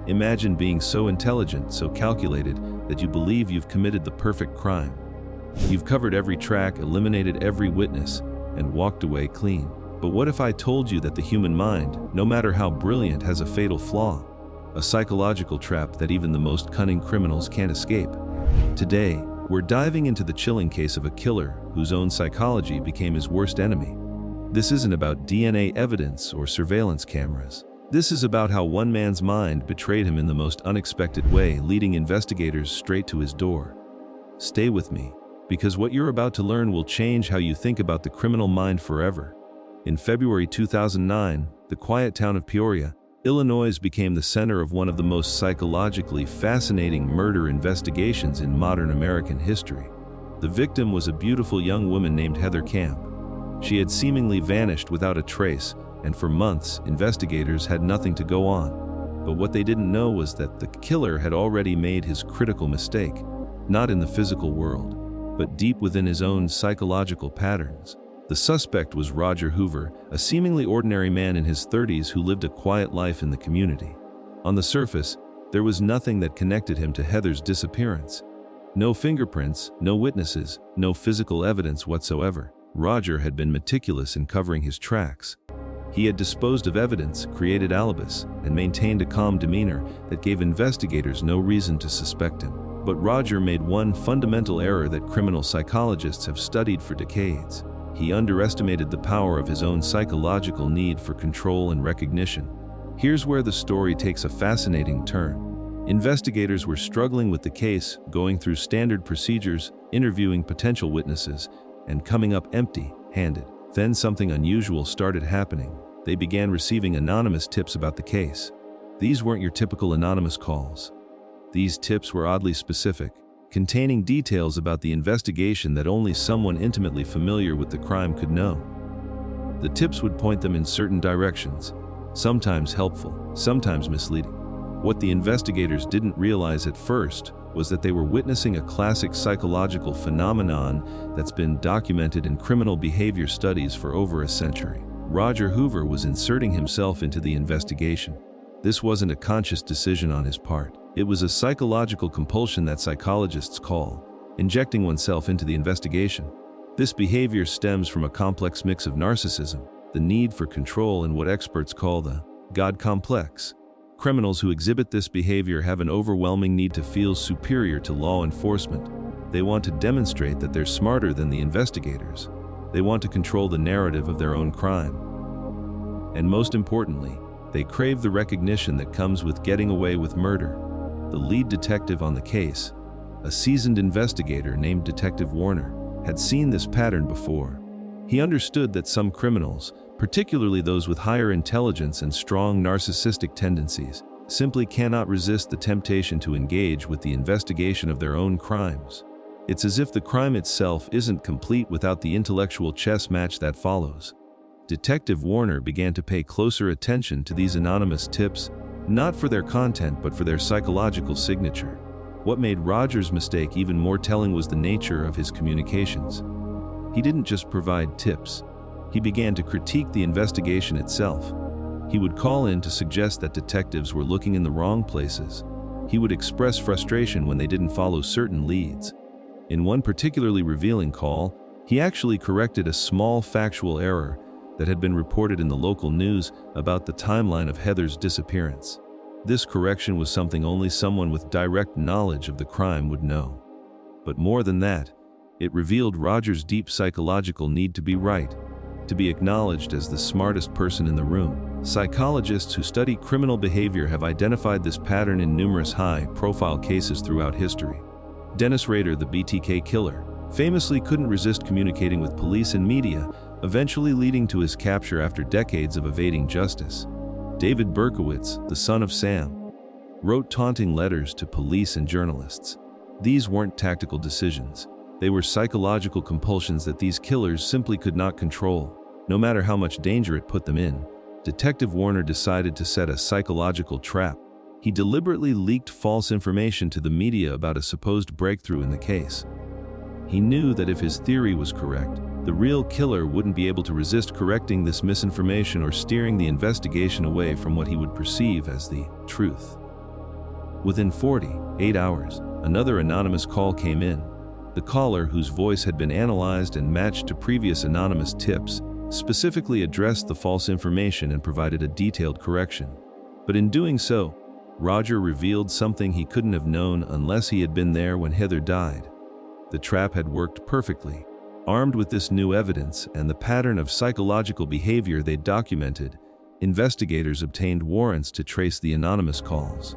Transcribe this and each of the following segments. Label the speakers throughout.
Speaker 1: Imagine being so intelligent, so calculated, that you believe you've committed the perfect crime. You've covered every track, eliminated every witness, and walked away clean. But what if I told you that the human mind, no matter how brilliant, has a fatal flaw? A psychological trap that even the most cunning criminals can't escape. Today, we're diving into the chilling case of a killer whose own psychology became his worst enemy. This isn't about DNA evidence or surveillance cameras. This is about how one man's mind betrayed him in the most unexpected way, leading investigators straight to his door. Stay with me, because what you're about to learn will change how you think about the criminal mind forever. In February 2009, the quiet town of Peoria, Illinois became the center of one of the most psychologically fascinating murder investigations in modern American history. The victim was a beautiful young woman named Heather Camp. She had seemingly vanished without a trace, and for months, investigators had nothing to go on. But what they didn't know was that the killer had already made his critical mistake, not in the physical world, but deep within his own psychological patterns. The suspect was Roger Hoover, a seemingly ordinary man in his 30s who lived a quiet life in the community. On the surface, there was nothing that connected him to Heather's disappearance. No fingerprints, no witnesses, no physical evidence whatsoever. Roger had been meticulous in covering his tracks. He had disposed of evidence, created alibis, and maintained a calm demeanor that gave investigators no reason to suspect him. But Roger made one fundamental error that criminal psychologists have studied for decades. He underestimated the power of his own psychological need for control and recognition. Here's where the story takes a fascinating turn. Investigators were struggling with the case, going through standard procedures, interviewing potential witnesses, and coming up empty-handed. Then something unusual started happening. They began receiving anonymous tips about the case. These weren't your typical anonymous calls. These tips were oddly specific, containing details about the investigation that only someone intimately familiar with the crime could know. The tips would point them in certain directions, sometimes helpful, sometimes misleading. What the investigators didn't realize at first was that they were witnessing a classic psychological phenomenon that's been documented in criminal behavior studies for over a century. Roger Hoover was inserting himself into the investigation. This wasn't a conscious decision on his part. It was a psychological compulsion that psychologists call injecting oneself into the investigation. This behavior stems from a complex mix of narcissism, the need for control, and what experts call the God complex. Criminals who exhibit this behavior have an overwhelming need to feel superior to law enforcement. They want to demonstrate that they're smarter than the investigators. They want to control the narrative of their own crime. And most importantly, they crave the recognition that comes with getting away with murder. The lead detective on the case, a seasoned investigator named Detective Warner, had seen this pattern before. He understood that some criminals, particularly those with higher intelligence and strong narcissistic tendencies, simply cannot resist the temptation to engage with the investigation of their own crimes. It's as if the crime itself isn't complete without the intellectual chess match that follows. Detective Warner began to pay closer attention to these anonymous tips, not for their content but for their psychological signature. What made Roger's mistake even more telling was the nature of his communications. He didn't just provide tips. He began to critique the investigation itself. He would call in to suggest that detectives were looking in the wrong places. He would express frustration when they didn't follow certain leads. In one particularly revealing call, he actually corrected a small factual error that had been reported in the local news about the timeline of Heather's disappearance. This correction was something only someone with direct knowledge of the crime would know. But more than that, it revealed Roger's deep psychological need to be right, to be acknowledged as the smartest person in the room. Psychologists who study criminal behavior have identified this pattern in numerous high-profile cases throughout history. Dennis Rader, the BTK killer, famously couldn't resist communicating with police and media, eventually leading to his capture after decades of evading justice. David Berkowitz, the son of Sam, wrote taunting letters to police and journalists. These weren't tactical decisions. They were psychological compulsions that these killers simply could not control. No matter how much danger it put them in, Detective Warner decided to set a psychological trap. He deliberately leaked false information to the media about a supposed breakthrough in the case. He knew that if his theory was correct, the real killer wouldn't be able to resist correcting this misinformation or steering the investigation away from what he would perceive as the truth. Within 48 hours, another anonymous call came in. The caller, whose voice had been analyzed and matched to previous anonymous tips, specifically addressed the false information and provided a detailed correction. But in doing so, Roger revealed something he couldn't have known unless he had been there when Heather died. The trap had worked perfectly. Armed with this new evidence and the pattern of psychological behavior they'd documented, investigators obtained warrants to trace the anonymous calls.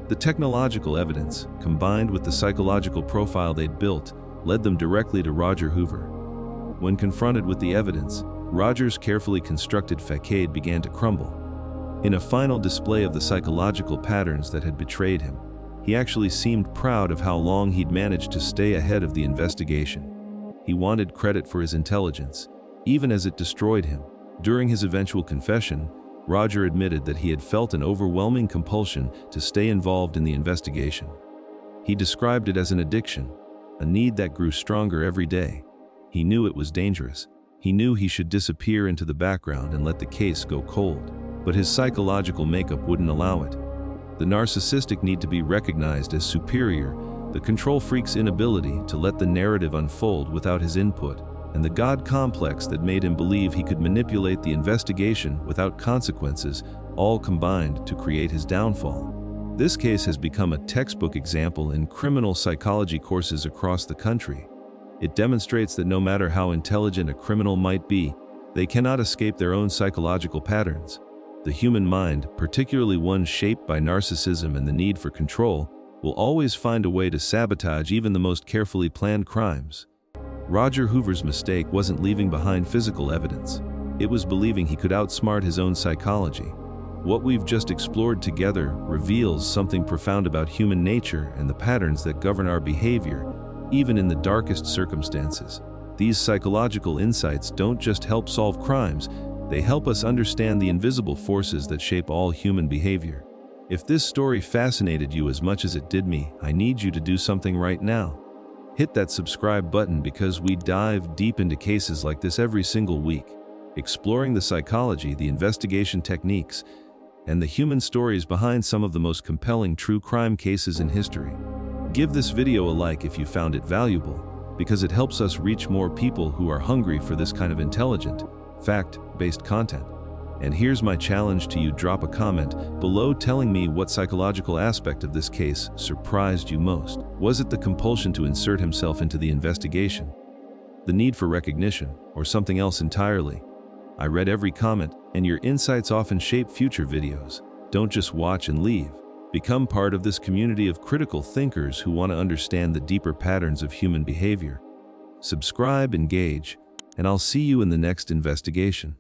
Speaker 1: The technological evidence, combined with the psychological profile they'd built, led them directly to Roger Hoover. When confronted with the evidence, Roger's carefully constructed facade began to crumble. In a final display of the psychological patterns that had betrayed him, he actually seemed proud of how long he'd managed to stay ahead of the investigation. He wanted credit for his intelligence, even as it destroyed him. During his eventual confession, Roger admitted that he had felt an overwhelming compulsion to stay involved in the investigation. He described it as an addiction, a need that grew stronger every day. He knew it was dangerous. He knew he should disappear into the background and let the case go cold. But his psychological makeup wouldn't allow it. The narcissistic need to be recognized as superior, the control freak's inability to let the narrative unfold without his input, and the God complex that made him believe he could manipulate the investigation without consequences, all combined to create his downfall. This case has become a textbook example in criminal psychology courses across the country. It demonstrates that no matter how intelligent a criminal might be, they cannot escape their own psychological patterns. The human mind, particularly one shaped by narcissism and the need for control, will always find a way to sabotage even the most carefully planned crimes. Roger Hoover's mistake wasn't leaving behind physical evidence. It was believing he could outsmart his own psychology. What we've just explored together reveals something profound about human nature and the patterns that govern our behavior, even in the darkest circumstances. These psychological insights don't just help solve crimes, they help us understand the invisible forces that shape all human behavior. If this story fascinated you as much as it did me, I need you to do something right now. Hit that subscribe button because we dive deep into cases like this every single week, exploring the psychology, the investigation techniques, and the human stories behind some of the most compelling true crime cases in history. Give this video a like if you found it valuable, because it helps us reach more people who are hungry for this kind of intelligent, fact-based content. And here's my challenge to you: drop a comment below telling me what psychological aspect of this case surprised you most. Was it the compulsion to insert himself into the investigation, the need for recognition, or something else entirely? I read every comment, and your insights often shape future videos. Don't just watch and leave. Become part of this community of critical thinkers who want to understand the deeper patterns of human behavior. Subscribe, engage, and I'll see you in the next investigation.